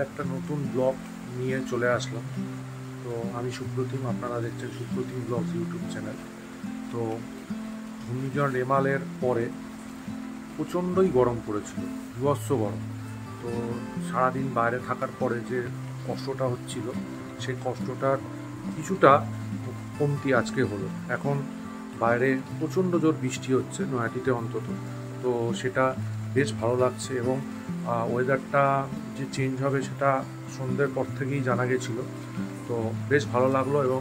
একটা নতুন ব্লগ নিয়ে চলে আসলাম। তো আমি সুপ্রতিম, আপনারা দেখছেন সুপ্রতিম ব্লগস ইউটিউব চ্যানেল। তো ঘূর্ণিঝড় রেমালের পরে প্রচণ্ডই গরম পড়েছিল, বীভৎস গরম। তো সারাদিন বাইরে থাকার পরে যে কষ্টটা হচ্ছিল, সেই কষ্টটার কিছুটা কমতি আজকে হলো। এখন বাইরে প্রচণ্ড জোর বৃষ্টি হচ্ছে, নয়াটিতে অন্তত। তো সেটা বেশ ভালো লাগছে এবং ওয়েদারটা যে চেঞ্জ হবে সেটা সন্ধ্যের পর থেকেই জানা গেছিলো। তো বেশ ভালো লাগলো এবং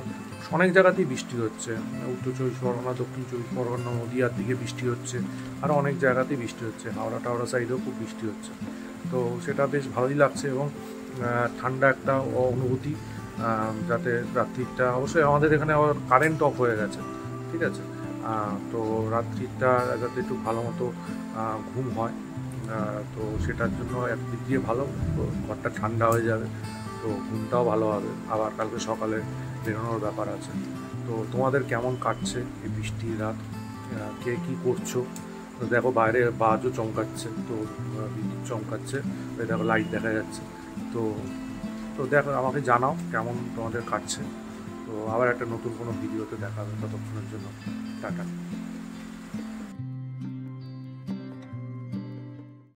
অনেক জায়গাতেই বৃষ্টি হচ্ছে। উত্তর চব্বিশ পরগনা, দক্ষিণ চব্বিশ পরগনা, নদীয়ার দিকে বৃষ্টি হচ্ছে, আরও অনেক জায়গাতেই বৃষ্টি হচ্ছে, হাওড়া টাওড়া সাইডেও খুব বৃষ্টি হচ্ছে। তো সেটা বেশ ভালোই লাগছে এবং ঠান্ডা একটা অনুভূতি। যাতে রাত্রিটা, অবশ্যই আমাদের এখানে আবার কারেন্ট অফ হয়ে গেছে, ঠিক আছে। তো রাত্রিটা যাতে একটু ভালো মতো ঘুম হয়, তো সেটার জন্য একদিক দিয়ে ভালো, তো ঘরটা ঠান্ডা হয়ে যাবে, তো ঘুমটাও ভালো হবে। আবার কালকে সকালে বেরোনোর ব্যাপার আছে। তো তোমাদের কেমন কাটছে এই বৃষ্টির রাত? কে কী করছো? তো দেখো বাইরে বাজও চমকাচ্ছে, তো বিদ্যুৎ চমকাচ্ছে, দেখো লাইট দেখা যাচ্ছে। তো তো দেখো, আমাকে জানাও কেমন তোমাদের কাটছে। তো আবার একটা নতুন কোনো ভিডিওতে দেখা হবে, ততক্ষণের জন্য টাটা।